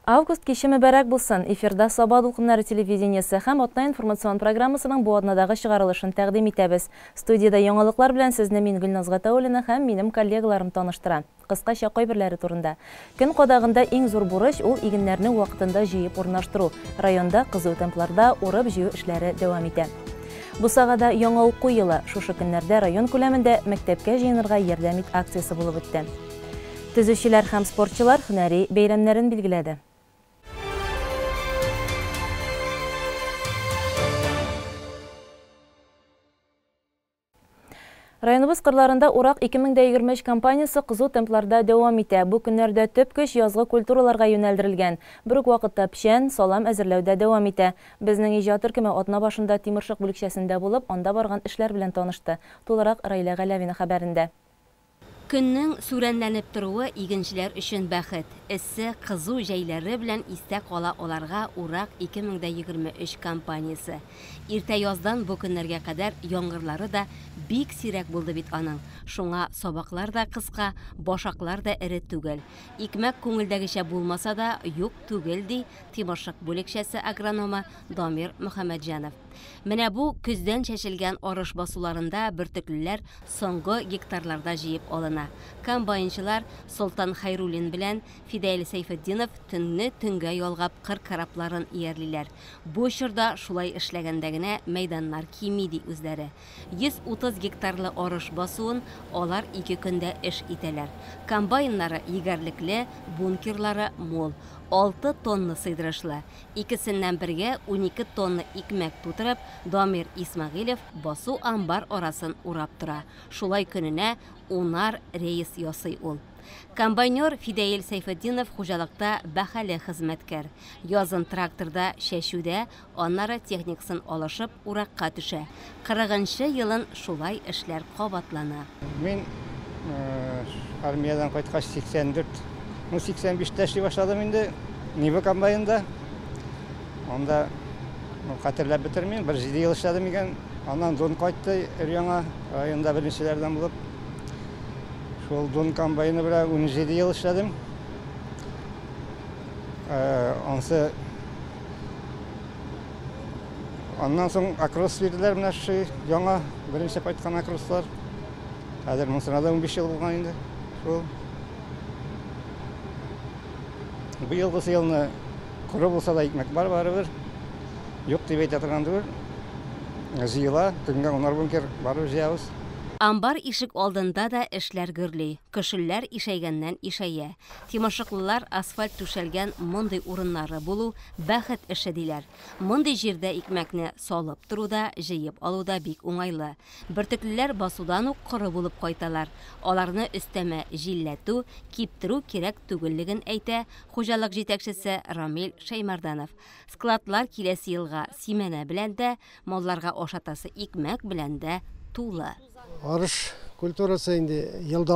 Август кеше мөбәрәк булсын. Эфирда Саба дулкыннары телевидениесе һәм Атна информацион программасының бу атнадагы чыгарылышын тәкъдим итәбез. Студияда яңалыклар белән сезне мин Гөлназ Гатауллина һәм минем коллегаларым таныштыра. Кыскача кайберләре турында. Көн кадагында иң зур бурыч ул игеннәрне вакытында җыеп урнаштыру. Районда кызу темпларда урып җыю эшләре дәвам итә. Бу сагада яңа уку елы шушы көннәрдә район күләмендә мәктәпкә җыенырга ярдәм ит акциясе булып үтте. Төзүчеләр һәм спортчылар һөнәри бәйрәмнәрен билгеләде. Районыбыз кырларында Урак 2023 кампаниясы кызу темпларда дәвам итә. Бу көннәрдә төп көч язгы культураларга юнәлдерелгән. Бер үк вакытта печән, салам әзерләүдә дәвам итә. Безнең иҗат төркеме атна башында Тимершык бүлекчәсендә булып, анда барган эшләр белән танышты. Тулырак Раилә Галәвина хәбәрендә. Көннең сүрәнләнеп торуы игенчеләр өчен бәхет. Эссе кызу җәйләре белән истә кала аларга Урак 2023 кампаниясы. Иртә яздан бу көннәргә кадәр яңгырлары да бик сирәк булды бит аның. Шуңа сабаклар да кыска, башаклар да эре түгел. Икмәк күңелдәгечә булмаса да юк түгел ди Тимершык бүлекчәсе агрономы Дамир Мөхәммәтҗанов. Менә бу көздән чәчелгән арыш басуларында бөртеклеләр соңгы гектарларда җыеп алына. Комбайнчылар Солтан Хайруллин белән Фидаил Сәйфетдинов төнне төнгә ялгап 40 карапларын иярлиләр. Бу чорда шулай эшләгәндә генә мәйданнар кими ди үзләре. 130 гектарлы арыш басуын алар 2 көндә эш итәләр. Комбайннары егәрлекле, бункерлары мул. 6 тонна сыйдырышлы. Икесеннән бергә 12 тонна икмәк тутырып, Дамир Исмәгыйлев басу амбар арасын урап тора. Шулай көненә 10 рейс ясый ул. Комбайнер Фидаил Сәйфетдинов хуҗалыкта бәһале хезмәткәр. Язын тракторда чәчүдә, аннары техникасын алышып уракка төшә. 40-нчы елын шулай эшләр кабатлана. Мин армиядан кайткач 85-тә эшли башладым инде. Нива комбайнда. Анда хәтерләп бетермим, 1 ел эшләдем икән. Аннан Дон кайтты, өр-яңа районда беренчеләрдән булып. Шул Дон комбайны белән 17 ел эшләдем. Аннан соң акрос бирделәр, менә шу яңа беренче кайткан акрослар. Хәзер монсына 15 ел булган инде. Шул бу елгы елны куры булса да икмәк бар барыбер. Юк дип әйтә торган түгел. Җыела, көнгә 10 бункер барып җыябыз. Амбар ишек алдында да эшләр гөрли. Кешеләр ишәйгәннән ишәя. Тимошыклылар асфальт түшәлгән мондый урыннары булу бәхет эше диләр. Мондый җирдә икмәкне салып туруда, җыеп алуда бик уңайлы. Бөртеклеләр басудан ук коры булып кайталар. Аларны өстәмә җилләтү, киптерү кирәк түгеллеген әйтә хуҗалык җитәкчесе Рамил Шәймәрданов. Складлар киләсе елга симәнә белән дә, малларга ашатасы икмәк белән дә тулы. Арыш культурасы инде елда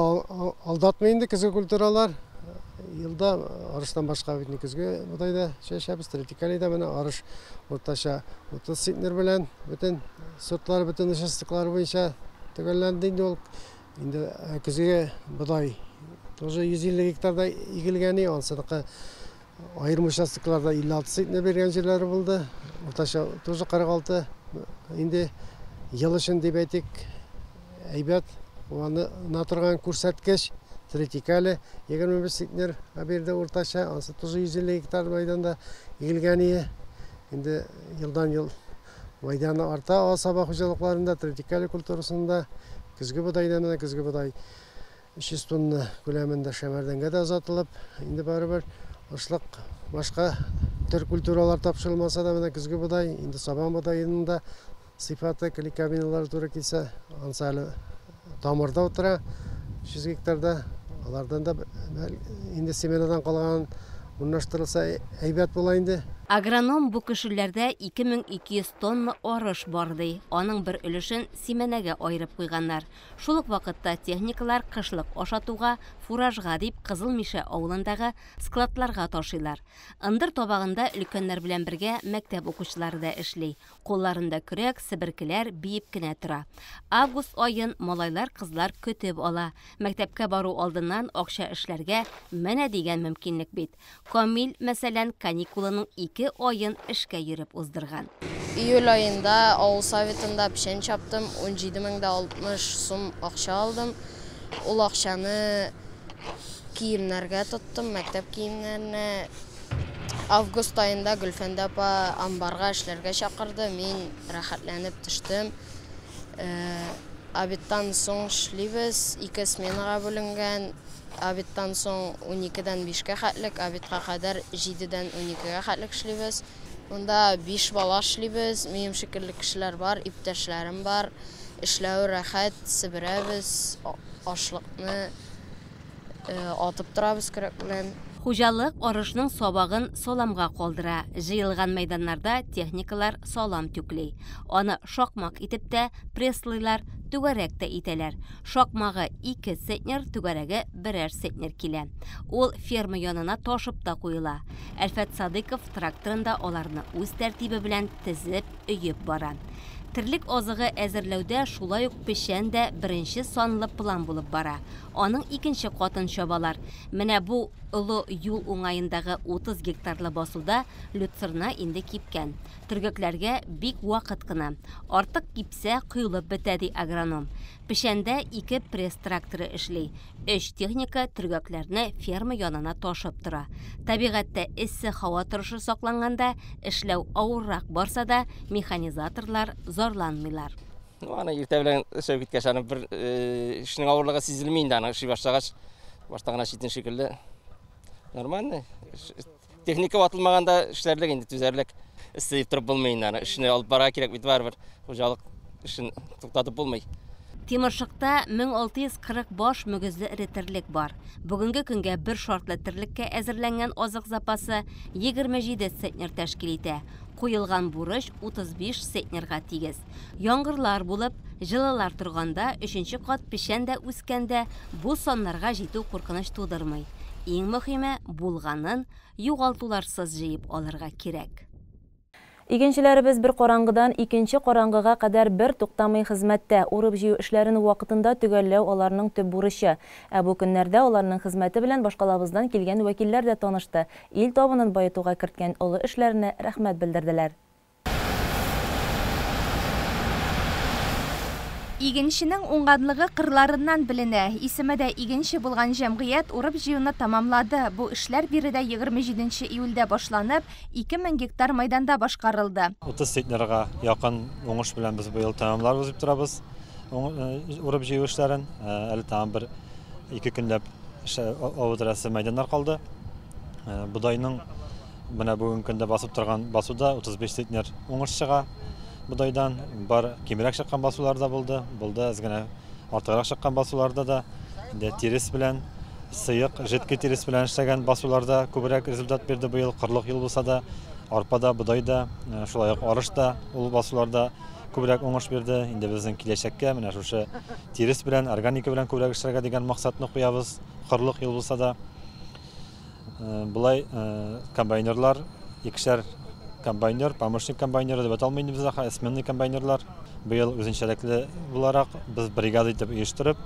алдатмый инде көзге культуралар. Елда арыштан башка бит көзге будайда чәчәбез, третикалида менә арыш уртача 30 центнер белән бөтен сортлар, бөтен участоклар буенча төгәлләнде инде ул. Инде көзгә будай тоже 150 гектарда игелгәни, ансыдыкы айрым участокларда 56 центнер бергән җирләре булды. Уртача тоже 46 инде ел өчен дип әйтик. Әйбәт, аны натырган күрсәткеч, третикале 25 центнер берде уртача, ансы 150 гектар мәйданда игелгәни. Инде елдан ел мәйданы арта, саба хуҗалыкларында, третикале культурасында көзге будайдан, көзге будай 300 тонна күләмендә Шәмәрдәнгә дә озатылып, инде барыбер ашлык башка төр культуралар тапшырылмаса да, менә көзге будай, инде сабан будайының да сыйфаты кликабиналар туры килсә, ансалы тамырда утыра 100 гектарда. Алардан да инде семенадан калган урнаштырылса әйбәт була инде. Агроном бу кешеләрдә 2200 тонна арыш барды. Аның бер өлешен семенәгә айырып куйганнар. Шул ук вакытта техникалар кышлык ашатуга, фуражга дип Кызыл Миша авылындагы складларга ташыйлар. Ындыр табагында өлкәннәр белән бергә мәктәп укучылары да эшли. Кулларында көрәк, себеркеләр биеп кенә тора. Август айын малайлар, кызлар көтеп ала. Мәктәпкә бару алдыннан акча эшләргә менә дигән мөмкинлек бит. Камил, мәсәлән, каникулының 2 ayın эшкә йөреп уздырган. Июль ayında авыл советында пешен чаптым, 17,060 сум акча алдым. Ул акчаны киемнәргә тоттым, мәктәп киемнәренә. Август ayında Гөлфәндә апа амбарга эшләргә чакырды, мин рәхәтләнеп төштем. Обедтан соң эшлибез, 2 сменага бүленгән. Обедтан соң 12-дән 5-кә хәтлек, обедка кадәр 7-дән 12-гә хәтлек эшлибез. Монда 5 бала эшлибез, минем шикелле кешеләр бар, иптәшләрем бар. Эшләү рәхәт, себерәбез, ашлыкны атып торабыз көрәк белән. Хуҗалык арышның сабагын саламга калдыра. Җыелган мәйданнарда техникалар салам түкли. Аны шакмак итеп тә пресслыйлар, түгәрәк тә итәләр. Шакмагы 2 центнер, түгәрәге 1 центнер килә. Ул ферма янына ташып та куела. Әлфәт Садыйков тракторында аларны үз тәртибе белән тезеп, өйеп бара. Тирлек азыгы әзерләүдә шулай ук пешән дә беренче санлы план булып бара. Аның икенче катын чабалар. Менә бу олы юл уңаендагы 30 гектарлы басуда Люцерна инде кипкән. Төргәкләргә бик вакыт кына. Артык кипсә кыйлып бетә ди агроном. Пешәндә 2 пресс тракторы эшли. 3 техника төргәкләрне ферма янына ташып тора. Табигатьтә эссе һава торышы сакланганда эшләү авыррак барса да механизаторлар зарланмыйлар. Аны иртә белән эшләп киткәч, аны бер эшнең авырлыгы сизелми инде, аны эшли башлагач, баштагына читен шикелле. Нормально. Техника ватылмаганда эшләрлек инде түзәрлек. Эстеп торып булмый инде, аны эшне алып бара кирәк бит барыбер. Хуҗалык эшен туктатып булмый. Тимершыкта 1640 баш мөгезле эретерлек бар. Бүгенге көнгә бер шартлы терлеккә әзерләнгән азык запасы 27 центнер тәшкил итә. Куелган бурыч 35 центнерга тигез. Яңгырлар булып, җылылар торганда 3нче кат пешәндә үскәндә бу саннарга җитү куркыныч тудырмый. Иң мөһиме булганын югалтуларсыз җыеп алырга кирәк. Игенчеләребез бер караңгыдан икенче караңгыга кадәр бер туктамый хезмәттә. Урып җыю эшләрен вакытында төгәлләү аларның төп бурычы. Бу көннәрдә аларның хезмәте белән башкалабыздан килгән вәкилләр дә танышты. Ил табынын баетуга керткән олы эшләренә рәхмәт белдерделәр. Игенченең уңганлыгы кырларыннан беленә. Исемедә игенче булган җәмгыять урып җыюны тамамлады. Бу эшләр биредә 27 июльдә башланып, 2000 гектар майданда башкарылды. 30 центнерга якын уңыш белән без быел тамамларбыз дип торабыз. Урып җыю эшләрен әле тагын бер 2 көнләп авыдрасы майданнар калды. Будайның менә бүген көндә басып торган басуда 35 центнер уңыш чыга. Budaydan бар кимерәк чыккан басулар да булды. Булды әзгенә артыграк чыккан басуларда да терес белән сыйык, җитки терес белән эшләгән басуларда күбрәк результат бирде быел. Кырлык ел булса да, арпада, будайда, шулай ук арышта, ул басуларда күбрәк уңыш бирде. Инде безнең киләчәккә менә шушы терес белән, органика белән күбрәк эшләргә дигән максатны куябыз. Кырлык ел булса да, булай комбайнерлар, икешәр комбайнер, помощник комбайнеры дип аталмый инде безгә, сменный комбайнерлар. Быел үзенчәлекле буларак без бригада итеп оештырып,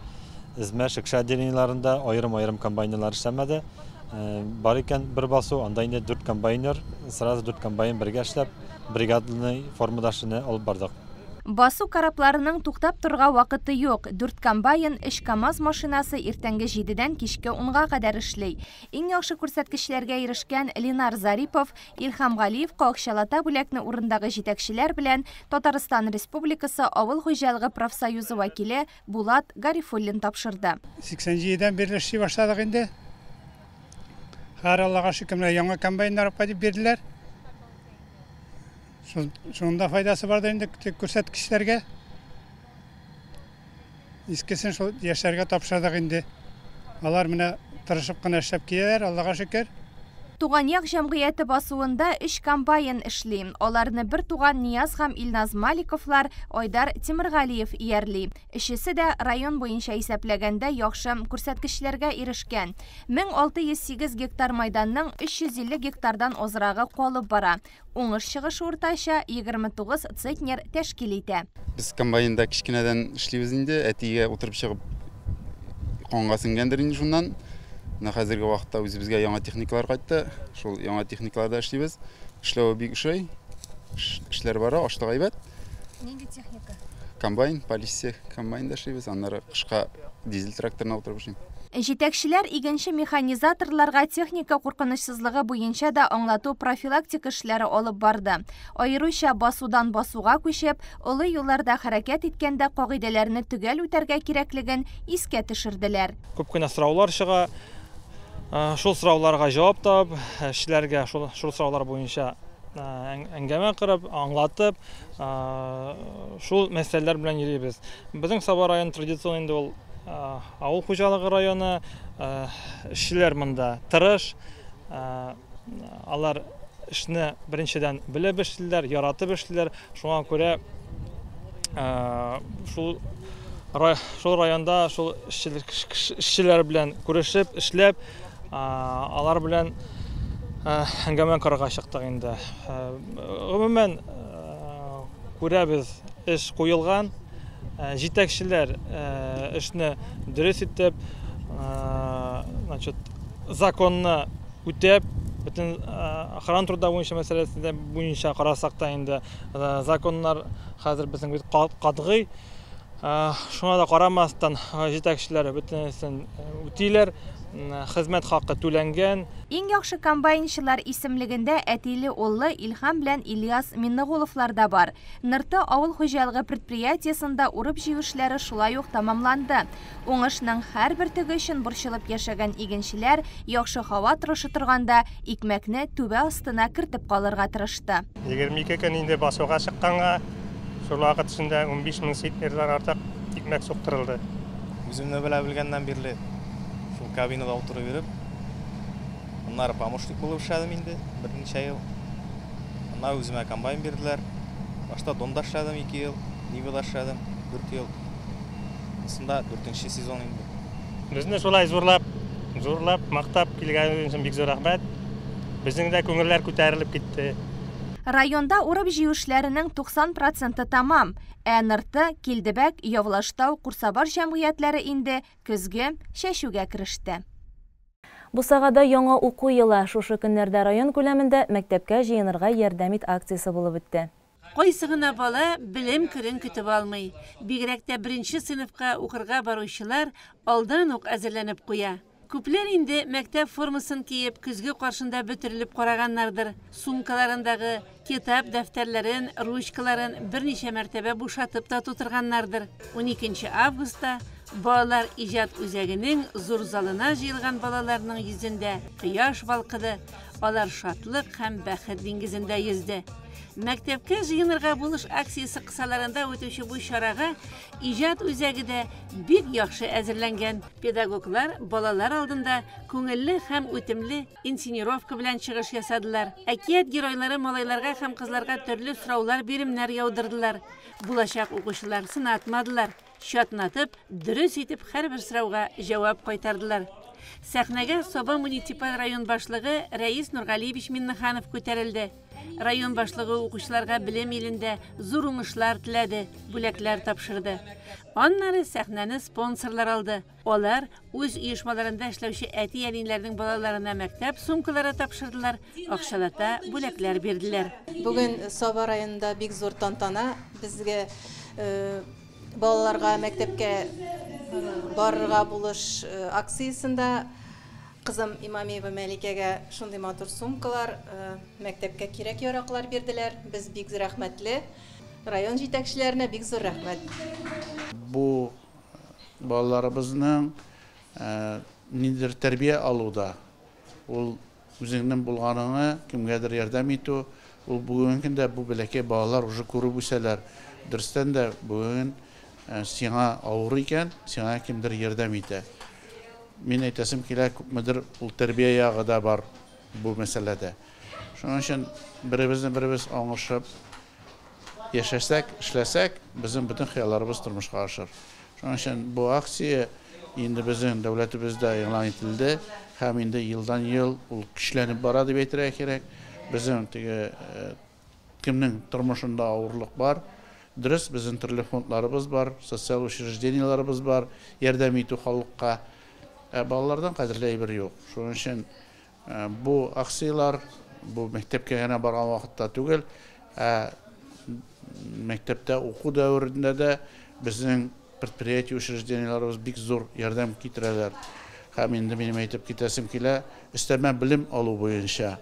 измә шикшә отделениеларында аерым-аерым комбайнерлар эшләмәде. Бар икән бер басу, анда инде 4 комбайнер, сразу 4 комбайн бергә эшләп, бригаданы формада эшне алып бардык. Басу карапларының туктап торга вакыты юк. 4 комбайн, 3 КАМАЗ машинасы иртәнге 7-дән кичке 10-га кадәр эшли. Иң яхшы күрсәткечләргә ирешкән Ленар Зарипов, Илхам Галиев акчалата бүләкне урындагы җитәкчеләр белән Татарстан Республикасы Авыл хуҗалыгы профсоюзы вәкиле Булат Гарифуллин тапшырды. 87-дән бeri эшли башладык инде. Һәр Аллага шөкер, яңа комбайннар кайтып бирделәр. Шунда файдасы бар да инде күрсәткечләргә. Искесен шул яшәргә тапшырдык инде. Алар менә тырышып кына эшләп киләләр, Аллага шөкер. Туган як җәмгыяте басуында 3 комбайн эшли. Аларны бер туган Нияз һәм Илназ Маликовлар, Айдар Тимиргалиев иярли. Өчесе дә район буенча исәпләгәндә яхшы күрсәткечләргә ирешкән. 1608 гектар майданның 350 гектардан азрагы калып бара. Уңыш чыгышы уртача 29 центнер тәшкил итә. Biz kombaynda kichkinadan ishlaymiz endi, atiga o'tirib chiqib qonga singandir endi shundan. Hozirgi vaqtda o'zimizga yangi texnikalar qaytdi. Shul yangi texnikalarda ishlaymiz. Ishlavi bek ushay. Ishlar bor, oshliq aybat. Нинди техника? Kombayn, politsiya kombaynda ishlaymiz. Anlari qishqa dizel traktorna o'tirib ishlaymiz. Җитәкчеләр игенче механизаторларга техника куркынычсызлыгы буенча да аңлату профилактика эшләре алып барды. Аеруча басудан басуга күчеп, олы юлларда хәрәкәт иткәндә кагыйдәләрне төгәл үтәргә кирәклеген искә төшерделәр. Күп кенә сораулар чыга. Шул сорауларга җавап табып, эшләргә шул сораулар буенча әңгәмә кырып, аңлатып, шул мәсьәләләр белән йөрибез. Безнең Саба районы традицион инде ул авыл хуҗалыгы районы, эшчеләр монда тырыш, алар эшне беренчедән белеп эшлиләр, яратып эшлиләр. Шуңа күрә шул районда шул эшчеләр белән күрешеп, эшләп, алар белән әңгәмә кырырга чыктык инде. Гомумән күрәбез, эш куелган. Җитәкчеләр эшне дөрес итеп, законны үтәп, бөтен охрана труда буенча мәсьәләсендә буенча карасак та инде законнар хәзер безнең бит катгый. Шуңа да карамастан җитәкчеләр бөтенесен үтиләр. Хезмәт хакы түләнгән. Иң яхшы комбайнчылар исемлегендә әтиле уллы Илһам белән Ильяс Миннагуловлар да бар. Нырты авыл хуҗалыгы предприятиесында урып җыю эшләре шулай ук тамамланды. Уңышның һәрбер төге өчен борчылып яшәгән игенчеләр яхшы һава торышы торганда икмәкне түбә астына кертеп калырга тырышты. 22 көн инде басуга чыкканга, шул вакыт эчендә 15 000 центнердан артык икмәк суктырылды. Үземне белә белгәннән бирле кабинада отырып беріп, оннары помощник болып эшләдем инде, берничә ел. Ана үземә комбайн бирделәр. Башта Донда эшләдем 2 ел, Нивада эшләдем 4 ел. Сонда 4нче сезон инде. Безне шулай зурлап, мактап килгән өчен бик зур рәхмәт. Безнең дә күңелләр күтәрелеп китте. Районда урып җыю эшләренең 90% тамам. Нырты, Килдебәк, Явлаштау, Курсабар җәмгыятьләре инде көзге чәчүгә кереште. Бусагада яңа уку елы шушы көннәрдә район күләмендә мәктәпкә җыенырга ярдәм ит акциясе булып үтте. Кайсы гына бала белем кирен көтеп алмый. Бигрәк тә 1нче сыйныфка укырга баручылар алдан ук әзерләнеп куя. Күпләр инде мәктәп формасын киеп, көзге каршында бөтерелеп караганнардыр. Сумкаларындагы китап дәфтәрләрен, ручкаларын берничә мәртәбә бушатып та тутырганнардыр. 12 августта балалар иҗат үзәгенең зур залына җыелган балаларның йөзендә кояш балкыды. Алар шатлык һәм бәхет диңгезендә йөзде. Мәктәпкә җыенырга булыш акциясе кысаларында үтүче бу чарага иҗат үзәге дә бик яхшы әзерләнгән. Педагоглар балалар алдында күңелле һәм үтемле инсценировка белән чыгыш ясадылар. Әкият геройлары малайларга һәм кызларга төрле сораулар, биремнәр яудырдылар. Булачак укучылар сынатмадылар. Шатнатып, дөрес итеп һәрбер сорауга җавап кайтардылар. Сәхнәгә Саба муниципаль район башлыгы Рәис Нургалиевич Миннаханов күтәрелде. Район башлыгы укучыларга белем илендә зур уңышлар теләде, бүләкләр тапшырды. Аннары сәхнәне спонсорлар алды. Алар үз оешмаларында эшләүче әти-әниләрнең балаларына мәктәп сумкалары тапшырдылар, акчалата бүләкләр бирделәр. Бүген Саба районында бик зур тантана. Безгә балаларга мәктәпкә барырга булыш акциясында кызым Имамиева Мәликәгә шундый матур сумкалар, мәктәпкә кирәк яраклар бирделәр. Без бик рәхмәтле. Район җитәкчеләренә бик зур рәхмәт. Бу балаларыбызның нидер тәрбия алуда, ул үзеңнең булганыңа кемгәдер ярдәм итү, ул бүгенге көндә бу бәләкәй балалар уже күреп үсәләр. Дөрестән дә бүген сиңа авыр икән, сиңа кемдер ярдәм итә. Мин әйтәсем килә, күпмедер ул тәрбия ягы да бар. bu meselede. Şunun için birimiz anlaşıp yaşasak, işlesek, bizim bütün hayallarımız durmuşa aşır. Şunun için bu aksiye indi bizim devletimizde ilan edildi. Hem indi yıldan yıl kişilenip baradı betire gerek. Bizim kimnin durmuşunda ağırlık var. Dürüst bizim türlü fondlarımız var, sosyal учрежденияларыбыз var, yardım etiyor halkka. Балалардан қадірлі әйбір yok. Şunun için bu aksiyalar, bu mektepke yana bargan vaqtda түгел, mektepte oku dövründe de bizim предприятие учрежденияларыбыз бик зор yardım kitireler. Hem indi benim aytып kitesim kile, isteme bilim alu boyunca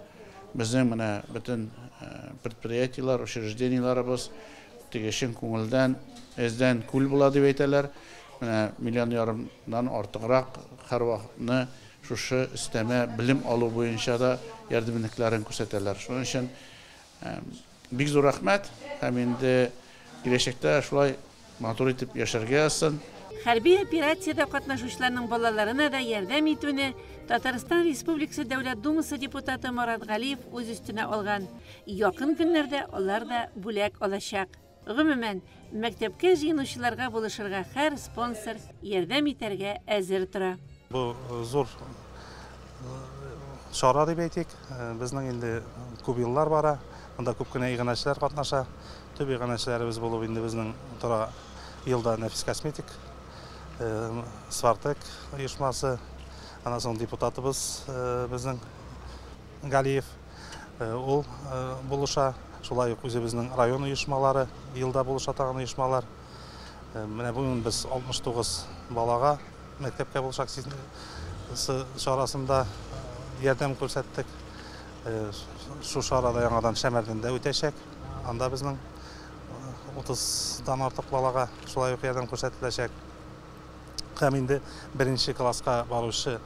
bizim bütün предприятиялар, учрежденияларыбыз tegeşin көңілден, ezden kul bula dip aytalar. Milyon yarımdan artıqraq her vaxtını şuşu isteme bilim alı boyunca da yardımlıklarını göstərlər. Şunun için big zor rahmet. Hem indi gelecekte şulay matur etip yaşarga yazsın. Hərbi operasiyada qatnaşuşlarının balalarına da yardım etüni Tataristan Respublikası Devlet Duması deputatı Murat Galiyev öz üstüne algan. Yakın günlerde onlar da bulak olacak. Gümümen, mektepke jiyinuşçularga buluşurga her sponsor yardım eterge әзір тұра. Bu zor şara dep aytayk. Bizning endi ko'p yillar bara. Bunda ko'pgina iğneçiler qatnaşa. Töp iğneçilerimiz bolup endi bizning tura yılda Nefis Kosmetik, Svartek uyuşması, ana son deputatımız bizning Galiyev ol buluşa. Şulay özümüzün rayon uyuşmaları, yılda buluşatağın uyuşmalar. Bugün biz 69 balaga mektepke buluşak şarasında yardım ko'rsatdik. Şu şarada yangadan Şemerdinde öteşek. Anda bizning 30dan artıq balaga şulay yardım ko'rsatilecek. Hem indi birinci klaska barışı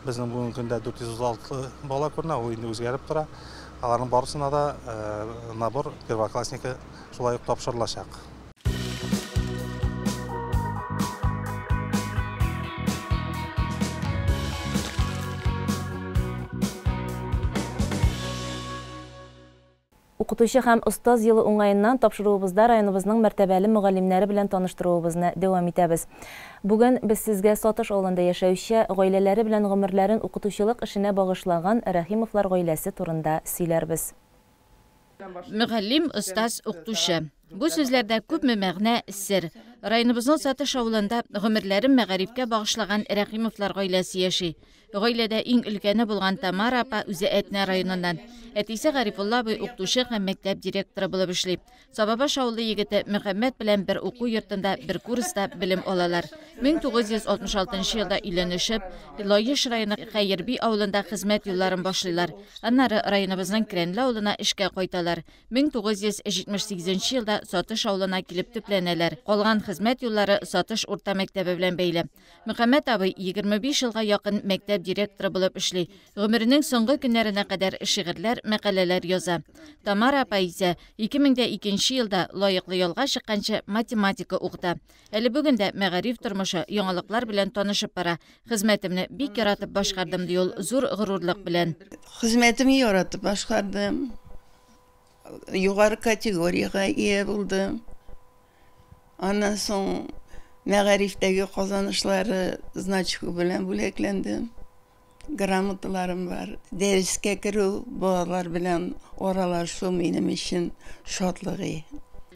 bizning bugün günde 436 bala ko'rina, o indi o'zgarib tura. Аларның барысына да набор первоклассники шулай ук тапшырылачак. Укытучы һәм устаз елы уңайыннан тапшыруыбызда районыбызның мәртәбәле мөгаллимнәре белән таныштыруыбызны дәвам итәбез. Бүген без сезгә Сатыш авылында яшәүче гаиләләре белән гомерләрен укытучылык эшенә багышлаган Рәхимовлар гаиләсе турында сөйләрбез. Мөгаллим, устаз, укытучы. Бу сүзләрдә күпме мәгънә, сер. Районыбызның Сатыш авылында гомерләрен мәгарифкә багышлаган Рәхимовлар гаиләсе яши. Гаиләдә иң өлкәне булган Тамара апа үзе Әтнә районыннан. Әтисе Гарифулла абый укытучы һәм мәктәп директоры булып эшли. Сабабаш авылы егете Мөхәммәд белән бер уку йортында, бер курста белем алалар. 1966 елда өйләнешеп, Лаеш районы Хәерби авылында хезмәт юлларын башлыйлар. Аннары районыбызның Крәнле авылына эшкә кайталар. 1978 елда Сатыш авылына килеп төпләнәләр. Калган хезмәт юллары Сатыш урта мәктәбе белән бәйле. Мөхәммәд абый 25 елга якын мәктәп директоры булып эшли. Гомеренең соңгы көннәренә кадәр шигырьләр, мәкаләләр яза. Тамара апа исә 2002 елда лаеклы ялга чыкканчы математика укыта. Әле бүгендә мәгариф тормышы, яңалыклар белән танышып бара. Хезмәтемне бик яратып башкардым ди ул зур горурлык белән. Хезмәтемне яратып башкардым. Югары категорияга ия булдым. Аннан соң мәгарифтәге казанышлары значкы белән бүләкләндем. Грамоталарым бар. Дәрескә керү балалар белән аралашу минем өчен шатлыгы.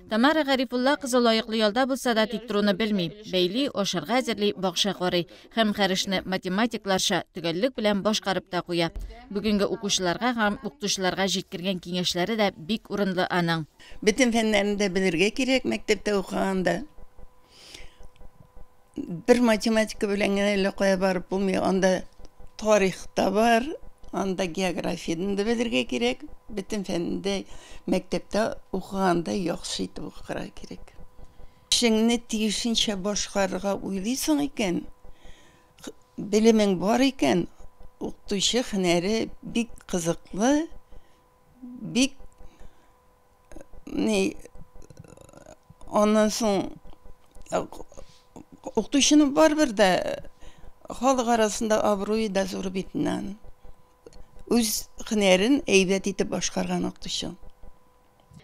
Тамара Гарифулла кызы лаеклы ялда булса да тик торуны белми. Бәйли, ашарга әзерли, бакча карый. Һәм хәришне математикларча төгәллек белән башкарып та куя. Бүгенге укучыларга һәм укытучыларга җиткергән киңәшләре дә бик урынлы аның. Бөтен фәннәрне дә белергә кирәк мәктәптә укыганда. Бер математика белән генә кая барып булмый. Анда тарихта бар, анда географияны да белергә кирәк. Бөтен фәннәрдә мәктәптә укыганда яхшы итеп укырга кирәк. Эшеңне тиешенчә башкарырга уйлыйсың икән, белемең бар икән, укытучы һөнәре бик кызыклы, бик Ondan soň укытучының барбыр да халык арасында абруй да зур битнән. үз хөнәрен әйбәт итеп башкарган укытучы.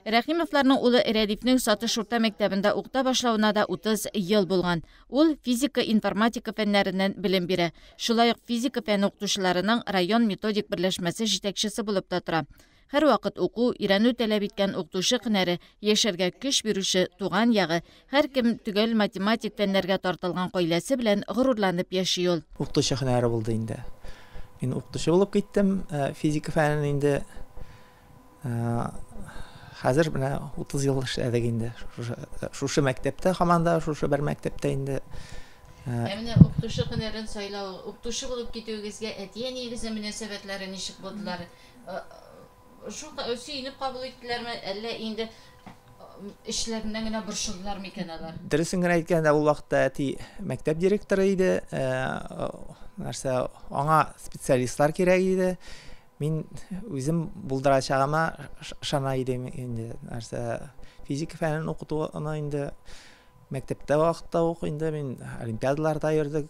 Рәхимовларның улы Рәдифнең Сатыш урта мәктәбендә укыта башлауына да 30 ел булган. Ул физика, информатика фәннәреннән белем бирә. Шулай ук физика фән укытучыларының район методик берләшмәсе җитәкчесе булып та тора. Һәр вакыт уку, өйрәнү таләп иткән укытучы һөнәре, яшәргә көч бирүче туган ягы, һәр кем түгел математик фәннәргә тартылган гаиләсе белән горурланып яши ул. Укытучы һөнәре булды инде. Мин укытучы булып киттем, физика фәнен инде хәзер менә 30 ел эшләдек инде. Шушы мәктәптә һаман да шушы бер мәктәптә инде. Менә укытучы һөнәрен сайлау, укытучы булып китүегезгә әти-әнигезнең мөнәсәбәтләре ничек булдылар? Шу сөйініп қабыл еттілерме, әлі енді ішлерінен генә борчылдылар микән алар? Дөресен генә әйткәндә, ул вакытта әти мәктәп директоры иде. Аңа специалистлар кирәк иде. Мин үзем булдырачагыма ышана идем инде. Физика фәнен укытуына инде мәктәптә вакытта ук инде мин олимпиадаларда йөрдек.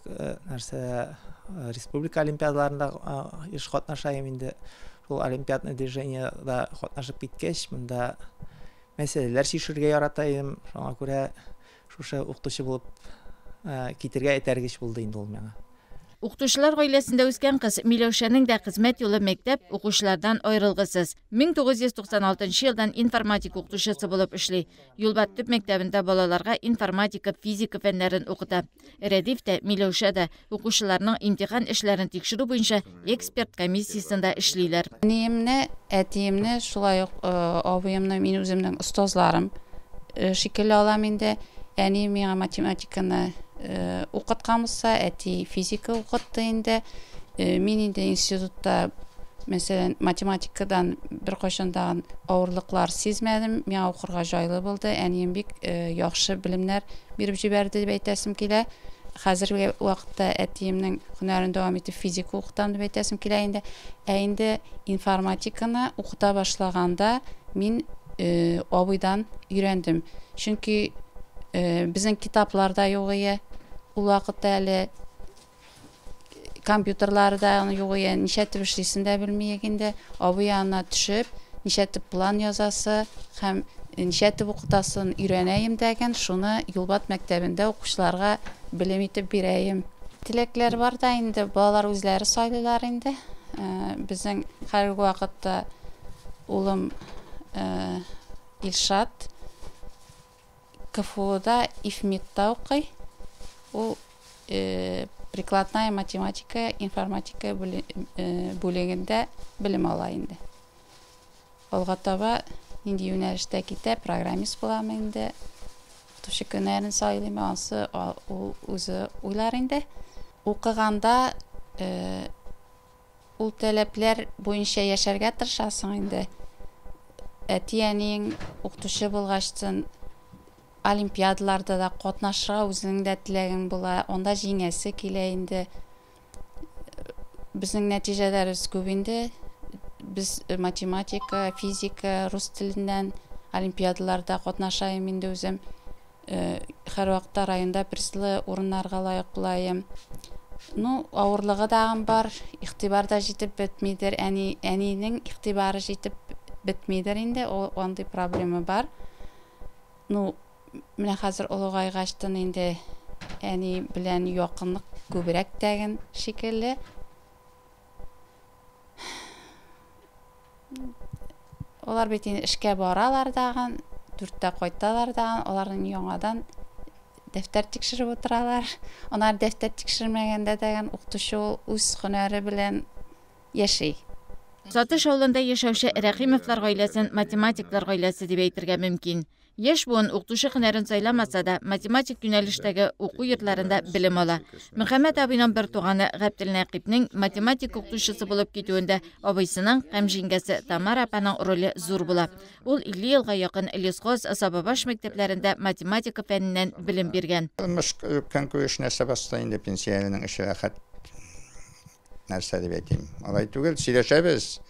Республика олимпиадаларында еш катнашайм инде. Ул олимпиадный движениеда катнашып киткәч, монда мәсьәләләр чишергә яратайм. Шуңа күрә шушы укытучы булып китергә этәргеч булды инде ул миңа. Укытучылар гаиләсендә үскән кыз Миләүшәнең дә хезмәт юлы мәктәп укучылардан аерылгысыз. 1996 елдан информатик укытучысы булып эшли. Юлбат төп мәктәбендә балаларга информатика, физика фәннәрен укыта. Рәдиф тә, Миләүшә дә укучыларның имтихан эшләрен тикшерү буенча эксперт комиссиясендә эшлиләр. Әниемне, әтиемне, шулай ук абыемны, мин үземнең остазларым шикелле алам инде. Әни миңа математиканы укытканмызса, әти физика укытты инде. Мин инде институтта, мәсәлән, математикадан бер кайчандагы авырлыклар сизмәдем. Миңа укырга җайлы булды. Әнием бик яхшы белемнәр биреп җибәрде дип әйтәсем килә. Хәзерге вакытта әтиемнең һөнәрен дәвам итеп физика укытам дип әйтәсем килә инде. Инде информатиканы укыта башлаганда мин абыйдан өйрәндем. Чөнки безнең китапларда юк иде. Ул вакытта әле компьютерларда юк иде, ничәтеп эшлисен дә белмиек инде. Абый янына төшеп, ничәтеп план язасы һәм ничәтеп укытасын өйрәнәем дигән, шуны Юлбат мәктәбендә укучыларга белем итеп бирәем. Тилекләр бар да инде, балалар үзләре сайлыйлар инде. Безнең һәр вакытта улым Илшат КФУда ИФМИТта укый. Ул прикладная математика, информатика бүлегендә белем ала инде. Алга таба нинди юнәлештә китә, программист булам инде. Укытучы һөнәрен сайлыйм, ансы ул үзе уйлар инде. Укыганда ул таләпләр буенча яшәргә тырышасың инде. Әти-әниң укытучы булгачтын олимпиадаларда да катнашырга үзенең дә теләгең була, анда җиңәсе килә инде. Безнең нәтиҗәләребез күп инде. Без математика, физика, рус теленнән олимпиадаларда катнашайм инде үзем. Һәр вакытта районда призлы урыннарга лаек булайым. Авырлыгы дагы бар, игътибар да җитеп бетмидер. Әнинең игътибары җитеп бетмидер инде, андый проблема бар. Менә хәзер олыгайгачтан инде әни белән якынлык күбрәк дигән шикелле. Алар бит инде эшкә баралар дагы, 4тә кайталар дагы, аларның яңадан дәфтәр тикшереп утыралар. Алар дәфтәр тикшермәгәндә дигән укытучы үз һөнәре белән яши. Сатыш авылында яшәүче Рәхимовлар гаиләсен математиклар гаиләсе дип әйтергә мөмкин. Яшь буын укытучы һөнәрен сайламаса да, математик юнәлештәге уку йортларында белем ала. Мөхәммәд абыйның бер туганы Габдел Нәкыйпнең математик укытучысы булып китүендә абыйсының һәм җиңгәсе Тамара апаның роле зур була. Ул 50 елга якын Лесхоз, Сабабаш мәктәпләрендә математика фәненнән белем биргән. Конкурс нәрсәбәстә инде пенсиянең эше хат нәрсә дип әйтим. Алай түгел, сөйләшәбез.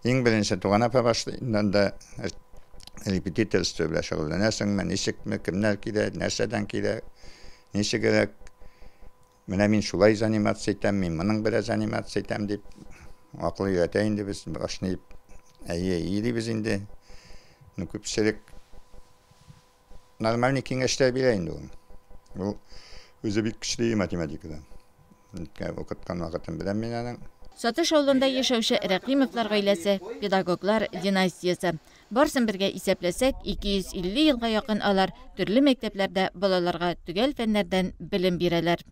Иң беренче туган апа башлыгында репетиторство белән шөгыльләнәсең, ничекме, кемнәр кирәк, нәрсәдән кирәк, ничек кирәк. Менә мин шулай занимация итәм, мин моның белән занимация итәм дип Ақыл үйрәтә инде без башнайып ийдибез инде. Күпчелек нормальный киңәштәр бирә инде ул. Ул үзе бик көчле математикадан. Укыткан вакытын беләм мин аның. Сатыш авылында яшәүче Рәхимовлар гаиләсе педагоглар династиясе. Барсын бергә исәпләсәк, 250 елга якын алар төрле мәктәпләрдә балаларга төгәл фәннәрдән белем бирәләр.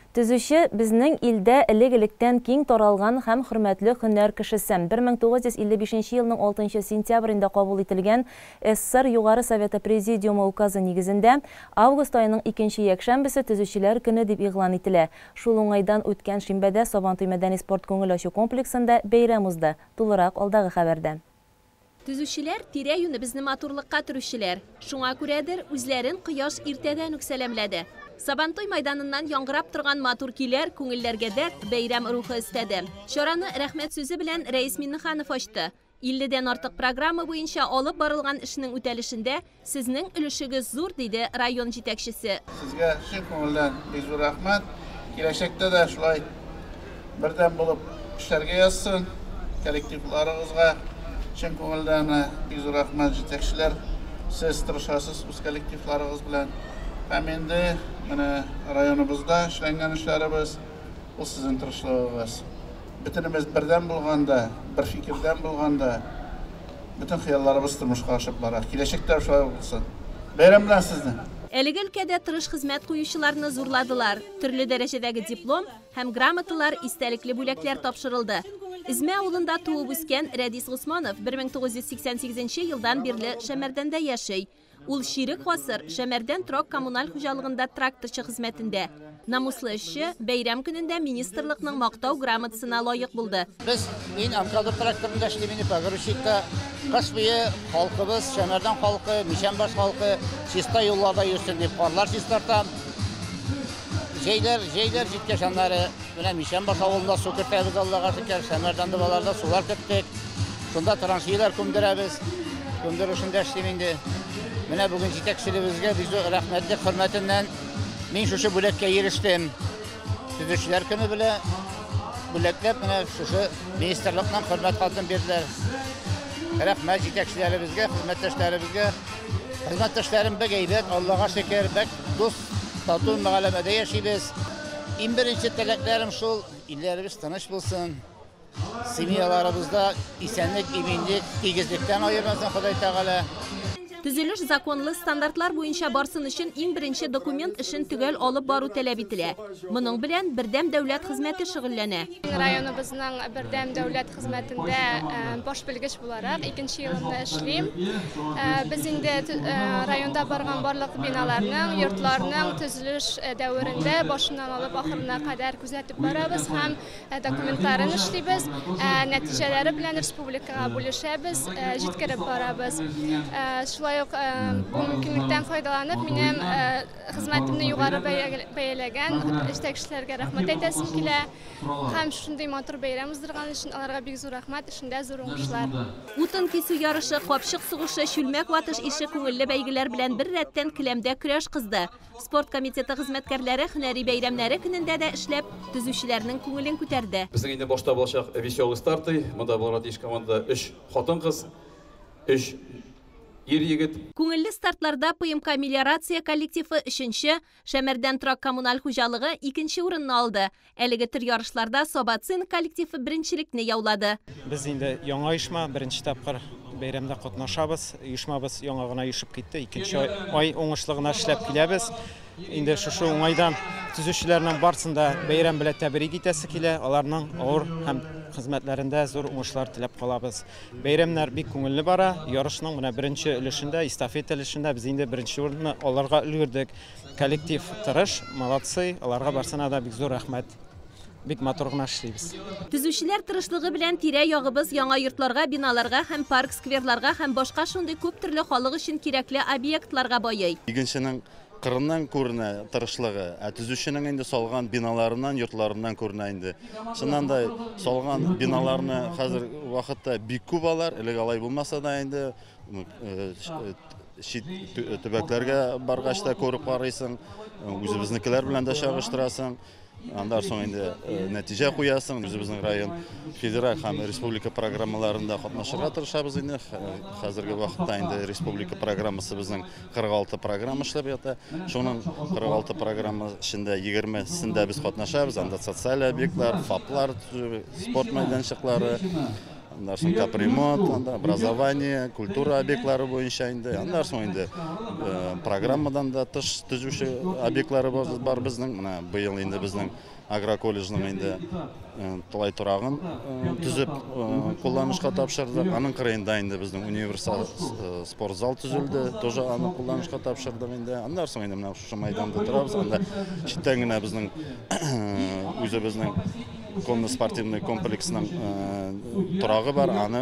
Төзүче безнең илдә элек-электән киң таралган һәм хөрмәтле һөнәр кешесе. 1955 елның 6 сентябрендә кабул ителгән СССР Югары Советы Президиумы указы нигезендә август аеның 2 якшәмбесе Төзүчеләр көне дип игълан ителә. Шул уңайдан үткән шимбәдә Сабантуй мәдәни спорт күңел ачу комплексында бәйрәм узды. Тулырак алдагы хәбәрдә. Төзүчеләр тирә-юнны безне матурлыкка төрүчеләр. Шуңа күрәдер үзләрен кояш иртәдән үк сәламләде. Сабантуй майданыннан яңгырап торган матур көйләр күңелләргә дә бәйрәм рухы өстәде. Чараны рәхмәт сүзе белән Рәис Миннеханов ачты. 50дән артык программа буенча алып барылган эшнең үтәлешендә сезнең өлешегез зур, диде район җитәкчесе. Сезгә чын күңелдән бик зур рәхмәт. Киләчәктә дә шулай бердәм булып эшләргә язсын. Коллективларыгызга чын күңелдән бик зур рәхмәт җитәкчеләр. Сез тырышасыз үз коллективларыгыз белән. Һәм инде менә районыбызда эшләнгән эшләребез ул сезнең тырышлыгыгыз. Бөтенебез бердәм булганда, бер фикердән булганда, бөтен хыялларыбыз тормышка ашып бара. Киләчәктә шулай булсын. Бәйрәм белән сезне. Әлеге өлкәдә тырыш хезмәт куючыларны зурладылар. Төрле дәрәҗәдәге диплом һәм грамоталар, истәлекле бүләкләр тапшырылды. Измә авылында туып үскән Рәдис Госманов 1988 елдан бирле Шәмәрдәндә яшәй. Ул ширек гасыр Шәмәрдән трак коммуналь хуҗалыгында тракторчы хезмәтендә. Намуслы эшче бәйрәм көнендә министрлыкның мактау грамотасына лаек булды. Без мин МКАД тракторында эшлим, погрузчикта. Кыш буе халкыбыз, Шәмәрдән халкы, Мишәмбаш халкы чиста юлларда йөрсен дип карлар чистартам. Җәйләр җиткәч аннары менә Мишәмбаш авылында су кертәбез, Аллага шөкер, Шәмәрдән балаларда сулар кеттек. Шунда траншейлар күмдерәбез. Күмдерүшендә эшлим инде. Менә бүген җитәкчелегебезгә бик зур рәхмәтле хөрмәтеннән мин шушы бүләккә ирештем. Төзүчеләр көне белән бүләкләп менә шушы министрлыкның хөрмәт хатын бирделәр. Рәхмәт җитәкчеләребезгә, хезмәттәшләребезгә. Хезмәттәшләрем бик әйбәт, Аллага шөкер, бик дус, тату мәгълүмәдә яшибез. Иң беренче теләкләрем шул, илләребез тыныч булсын. Семьяларыбызда исәнлек, иминлек, тигезлектән аермасын Ходай Тәгалә. Төзелеш законлы стандартлар буенча барсын өчен иң беренче документ эшен төгәл алып бару таләп ителә. Моның белән бердәм дәүләт хезмәте шөгыльләнә. Районыбызның бердәм дәүләт хезмәтендә баш белгеч буларак 2нче елымда эшлим. Без инде районда барган барлык биналарның, йортларның төзелеш дәверендә башыннан алып ахырына кадәр күзәтеп барабыз һәм документларын эшлибез. Нәтиҗәләре белән республикага бүлешәбез, җиткереп барабыз. Bu mümkünlükten faydalanıp benim hizmetimni yukarı bəyələgən iştəkçilərə rəhmət etəsim kilə. Həm şunday matur bəyram uzdurğan üçün onlara big zor rəhmət, işində zor uğuşlar. Утын кесү ярышы, капшык сугышы, чүлмәк ватыш ише күңелле бәйгеләр белән бер рәттән келәмдә көрәш кызды. Спорт комитеты хезмәткәрләре һөнәри бәйрәмнәре көнендә дә эшләп, төзүчеләрнең күңелен күтәрде. Безнең инде башта булачак веселый старты. Монда булган иш командада 3 хатын-кыз, 3 Күңелле стартларда ПМК мелиорация коллективы 3-нче, Шәмәрдән трак коммуналь хуҗалыгы 2нче урынны алды. Әлеге төр ярышларда Собацин коллективы беренчелекне яулады. Без инде яңа оешма беренче тапкыр бәйрәмдә катнашабыз. Оешмабыз яңа гына оешып китте. 2нче ай уңышлыгына эшләп киләбез. Инде шушы уңайдан төзүчеләрнең барсында бәйрәм белән тәбрик итәсе килә. Аларның авыр һәм хезмәтләрендә зур уңышлар теләп калабыз. Бәйрәмнәр бик күңелле бара. Ярышның менә беренче өлешендә, эстафета өлешендә без инде беренче урынны алырга өлгердек. Коллектив тырыш, молодцы. Аларга барсына да бик зур рәхмәт. Бик матур гына эшлибез. Төзүчеләр тырышлыгы белән тирә-ягыбыз яңа йортларга, биналарга һәм парк скверларга һәм башка шундый күп төрле халык өчен кирәкле объектларга байый. Игенченең қырынан көріне тырышлығы, түзушінің енді солған биналарынан, йұртларынан көріне енді. Шынандай солған биналарыны қазір уақытта бик көп алар, әлі алай болмаса да енді төбәкләргә барғашта көріп қарайсың, өзіміздікілер білән де шағыштырасың. Андар соң енді нәтиже қоясың. Өзіміздің район федерал һәм республика программаларында қатнашырға тырышабыз енді. Қазіргі уақытта енді республика программасы біздің 46 программа ішлеп ята. Шоның 46 программа ішінде 20-сінде біз қатнашабыз. Анда социаль объектлар, фаплар, спорт майданшықлары, андар соң капремонт, образование, культура объектлары бойынша енді. Андар соң енді программадан да тыш түзуші объектлары бар біздің. Бұйыл енді біздің агроколледжінің енді тұлай тұрағын түзіп қолданышқа тапшырдық. Аның қырайында енді біздің универсал спортзал түзілді. Тоже аны қолданышқа тапшырдық енді. Андар соң енді шушы майданда тұрабыз. Анда шеттәңгіне біздің өзі біздің конно-спортивный комплексінің тұрағы бар, аны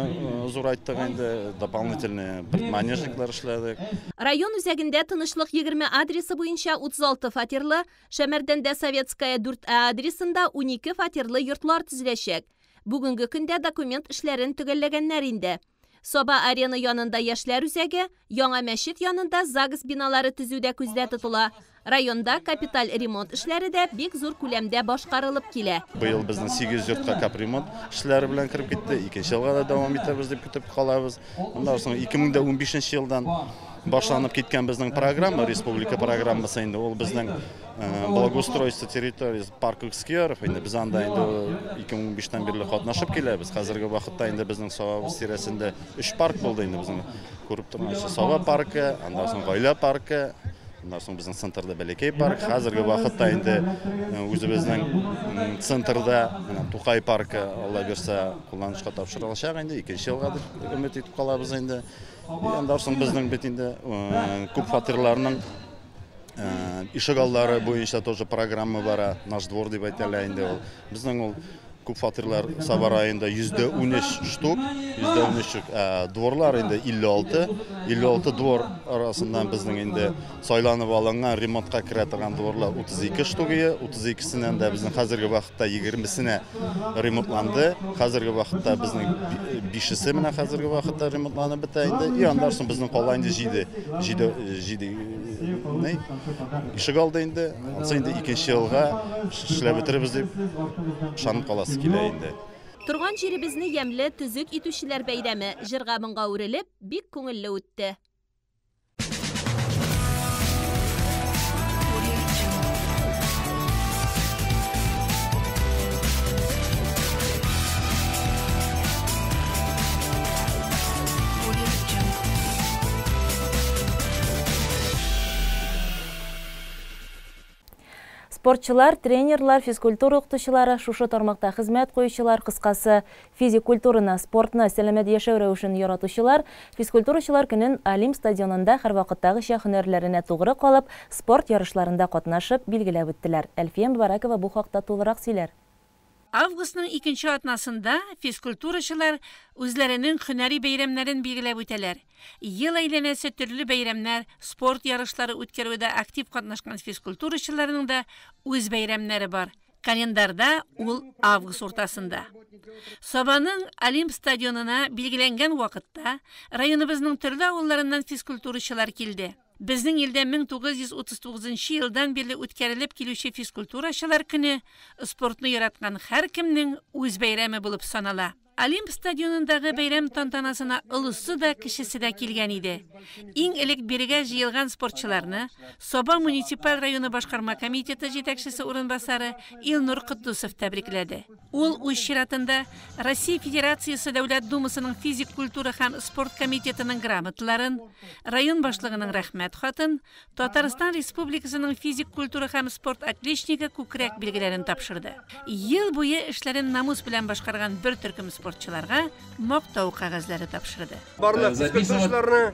зурайттық енді, дополнительный манежниклар ішләдік. Район үзәгендә тынышлык 20 адресы буенча 36 фатирлы, Шәмәрдәндә Советская 4 адресында 12 фатирлы йортлар төзеләчәк. Бүгенге көндә документ эшләрен төгәлләгәннәр инде. Соба арена янында яшьләр үзәге, яңа мәчет янында ЗАГС биналары төзүдә күздә тотыла. Районда капиталь ремонт эшләре дә бик зур күләмдә башкарылып килә. Быел безнең 8 йортка капремонт эшләре белән киреп китте. 2нче елга да дәвам итәбез дип көтеп калабыз. Андан соң 2015 елдан башланып киткән безнең программа, республика программасы инде ул безнең благоустройство территории парк скверов. Инде без анда инде 2015-тән бирле катнашып киләбез. Хәзерге вакытта инде безнең Сава тирәсендә 3 парк булды инде безнең күреп торган Сава паркы, андан соң Гаилә паркы, андан соң безнең центрда Бәләкәй парк. Хәзерге вакытта инде үзебезнең центрда Тукай паркы Алла берсә кулланышка тапшырылачак инде 2нче елга дип өмет итеп калабыз инде. Андан соң безнең бит инде күп фатирларның ишегаллары буенча тоже программа бара. Наш двор дип әйтәләр инде ул. Безнең ул күп фатирлар Саба районында 113 штук, 113 дворлар инде 56 двор арасыннан безнең инде сайланып алынган ремонтка керә торган дворлар 32 штугы, 32сеннән дә безнең хәзерге вакытта 20сенә ремонтланды. Хәзерге вакытта безнең 5се менә хәзерге вакытта ремонтланып бетә инде. И андан соң безнең калган инде 7 ишегалды инде. Ансы инде 2нче елга эшләп бетербез дип ышанып каласы килә инде. Турган җиребезне ямьле төзек итүчеләр бәйрәме җырга моңга үрелеп, бик күңелле үтте. Спортчылар, тренерлар, физкультура укытучылары, шушы тармакта хезмәт куючылар, кыскасы физик культураны, спортны, сәламәт яшәү рәвешен яратучылар, физкультурачылар көнен Олимп стадионында һәр вакыттагыча һөнәрләренә тугры калып, спорт ярышларында катнашып билгеләп үттеләр. Әлфия Мубаракова бу хакта тулырак сөйләр. Августның 2нче атнасында физкультурачылар үзләренең һөнәри бәйрәмнәрен билгеләп үтәләр. Ел әйләнәсе төрле бәйрәмнәр, спорт ярышлары үткәрүдә актив катнашкан физкультурачыларның да үз бәйрәмнәре бар. Календарда ул август уртасында. Сабаның Олимп стадионына билгеләнгән вакытта районыбызның төрле авылларыннан физкультурачылар килде. Безнең илдә 1939 елдан бирле үткәрелеп килүче физкультурачылар көне спортны яраткан һәр кемнең үз бәйрәме булып санала. Олимп стадионындагы бәйрәм тантанасына олысы да, кешесе дә килгән иде. Иң элек бирегә җыелган спортчыларны Саба муниципаль районы башкарма комитеты җитәкчесе урынбасары Илнур Кыттусов тәбрикләде. Ул үз чиратында Россия Федерациясе Дәүләт Думасының физик культура һәм спорт комитетының грамоталарын, район башлыгының рәхмәт хатын, Татарстан Республикасының физик культура һәм спорт отличнигы күкрәк билгеләрен тапшырды. Ел буе эшләрен намус белән башкарган бер төркем спортчыларга мактау кагазлары тапшырды. Барлык спортчыларны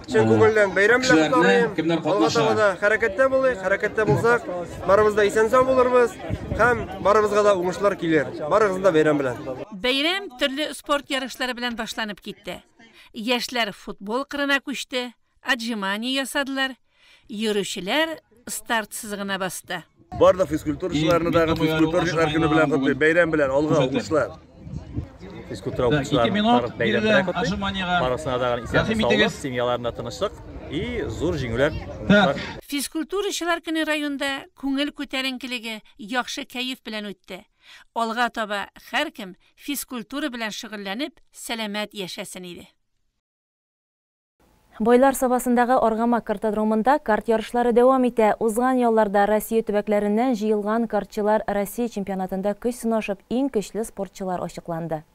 чын күңелдән бәйрәм белән котлыйм. Алга хәрәкәттә булыйк, хәрәкәттә булсак, барыбыз да исән-сау булырбыз һәм барыбызга да уңышлар килер. Барыгыз да бәйрәм белән. Бәйрәм төрле спорт ярышлары белән башланып китте. Яшьләр футбол кырына күчте, отжимание ясадылар. Yürüşçüler start sızığına bastı. Барлық физкультурашыларны дагы физкультура күнү белән котлыйм, бәйрәм белән алга алкышлар. Физкультура укучыларын барлык бәйрәм белән котлыйм. Барысына да исән-саулык, семьяларына тынычлык и зур җиңүләр. Физкультурашылар көне районда күңел күтәренкелеге, яхшы кәеф белән үтте. Алга таба һәркем физкультура белән шөгыльләнеп, сәламәт яшәсен иде. Бойлар сабасындагы Аргамак картодромында карт ярышлары дәвам итә. Узган ялларда Россия төбәкләреннән җыелган картчылар Россия чемпионатында көч сынашып, иң көчле спортчылар ачыкланды.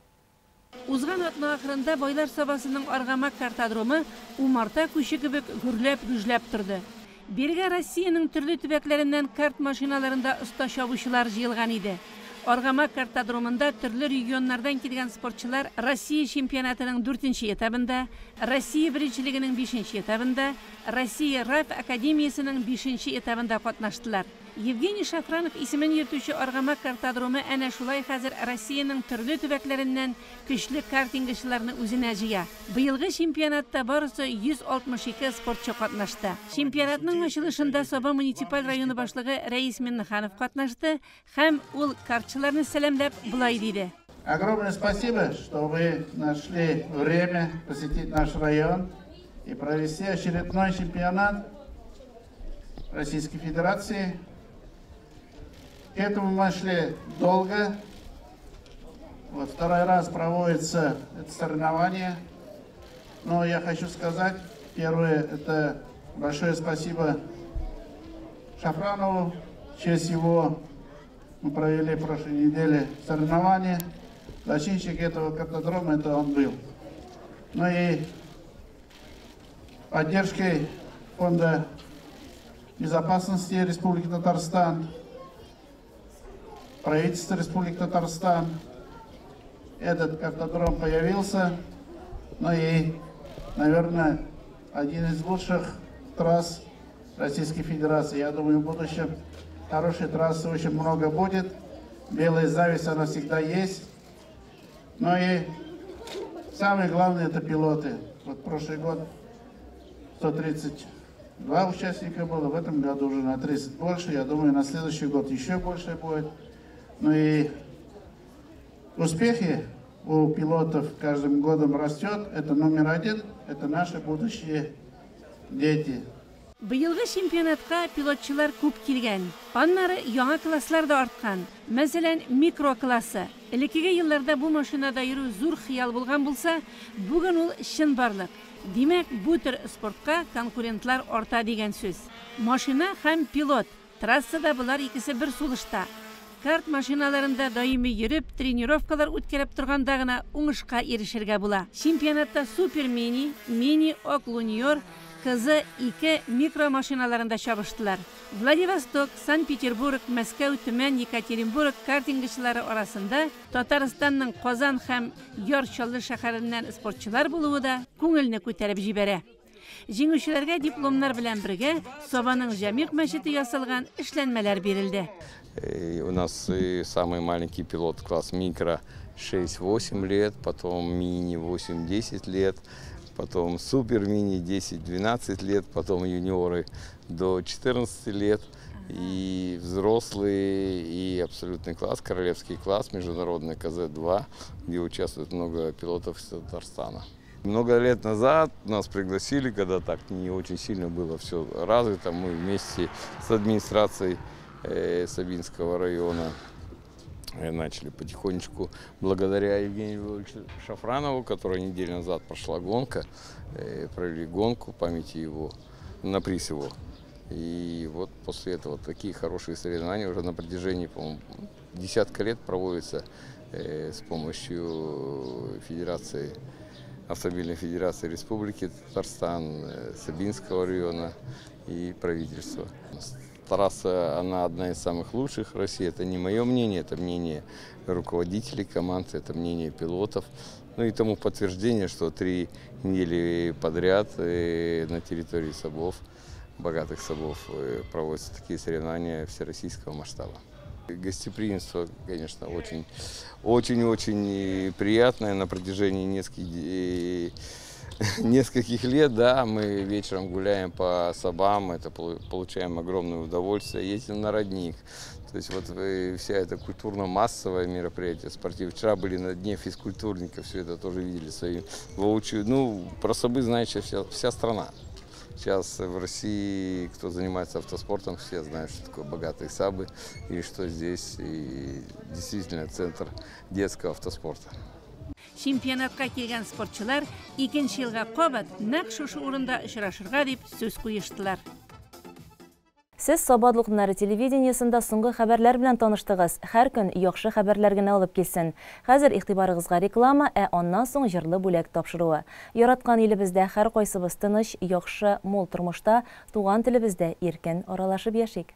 Узган атна ахырында Бойлар сабасының Аргамак картодромы умарта күче кебек гөрләп торды. Бергә Россиянең төрле төбәкләреннән карт машиналарында оста чабучылар җыелган иде. Аргамак картодромында төрле регионнардан килгән спортчылар Россия чемпионатының 4-нче этабында, Россия беренчелегенең 5-нче этабында, Россия РАФ академиясының 5-нче этабында катнаштылар. Евгений Шафранов исемен йөртүче Аргамак картодромы әнә шулай хәзер Россиянең төрле төбәкләреннән көчле картингчыларны үзенә җыя. Быелгы чемпионатта барысы 162 спортчы катнашты. Чемпионатның ачылышында Саба муниципаль районы башлыгы Рәис Миннеханов катнашты һәм ул картчыларны сәламләп булай диде. Огромное спасибо, что вы нашли время посетить наш район и провести очередной чемпионат Российской Федерации. К этому мы шли долго. Вот второй раз проводится это соревнование. Но я хочу сказать, первое, это большое спасибо Шафранову. В честь его мы провели в прошлой неделе соревнования. Зачинщик этого картодрома это он был. Ну и поддержкой Фонда безопасности Республики Татарстан, правительства Республики Татарстан, этот картодром появился. Ну и, наверное, один из лучших трасс Российской Федерации. Я думаю, в будущем хорошей трассы очень много будет. Белая зависть, она всегда есть. Ну и самое главное, это пилоты. Вот прошлый год 132 участника было, в этом году уже на 30 больше. Я думаю, на следующий год еще больше будет. Ну и успехи у пилотов каждым годом растет. Это номер один, это наши будущие дети. Быелгы чемпионатка пилотчылар күп килгән. Аннары яңа класслар да арткан. Мәсәлән, микро классы. Элеккеге елларда бу машинада йөрү зур хыял булган булса, бүген ул чын барлык. Димәк, бу төр спортка конкурентлар арта дигән сүз. Машина һәм пилот. Трассада булар икесе бер сулышта. Карт машиналарында даими йөреп, тренировкалар үткәреп торганда гына уңышка ирешергә була. Чемпионатта Супер Мини, Мини Оклуниор, КЗ-2 микро машиналарында чабыштылар. Владивосток, Санкт-Петербург, Мәскәү, Төмән, Екатеринбург картингчылары арасында Татарстанның Казан һәм Яр-Чаллы шәһәреннән спортчылар булуы да күңелне күтәреп җибәрә. Җиңүчеләргә дипломнар белән бергә Сабаның Җәмигъ мәчете ясалган эшләнмәләр бирелде. У нас самый маленький пилот класс микро 6-8 лет, потом мини 8-10 лет, потом супер мини 10-12 лет, потом юниоры до 14 лет, и взрослые, и абсолютный класс, королевский класс, международный КЗ-2, где участвует много пилотов из Татарстана. Много лет назад нас пригласили, когда так не очень сильно было все развито, мы вместе с администрацией Сабинского района начали потихонечку, благодаря Евгению Львовичу Шафранову, которая неделю назад прошла гонка, провели гонку памяти его, на приз его. И вот после этого такие хорошие соревнования уже на протяжении, по-моему, десятка лет проводятся с помощью Федерации, Автомобильной Федерации Республики Татарстан, Сабинского района и правительства. Трасса, она одна из самых лучших в России. Это не мое мнение, это мнение руководителей команд, это мнение пилотов. Ну и тому подтверждение, что 3 недели подряд на территории Сабов, богатых Сабов, проводятся такие соревнования всероссийского масштаба. Гостеприимство, конечно, очень приятное на протяжении нескольких нескольких лет, да, мы вечером гуляем по Сабам, это получаем огромное удовольствие, ездим на родник. То есть вот вся эта культурно-массовое мероприятие, спортивное. Вчера были на дне физкультурников, все это тоже видели свои воочию. Ну, про Сабы знает вся страна. Сейчас в России, кто занимается автоспортом, все знают, что такое богатые Сабы и что здесь и действительно центр детского автоспорта. Чемпионатқа келген спортчылар екінші жылға қабат нақ шушы орында ұшырашырға деп сөз қойыштылар. Сез Сабадлык куннары телевидениесында соңгы хәбәрләр белән таныштыгыз. Һәр көн яхшы хәбәрләр генә алып килсен. Хәзер игътибарыгызга реклама, аннан соң җырлы бүләк тапшыруы. Яраткан илебездә һәр кайсыбыз тыныч, яхшы, мул тормышта, туган телебездә иркен аралашып яшик.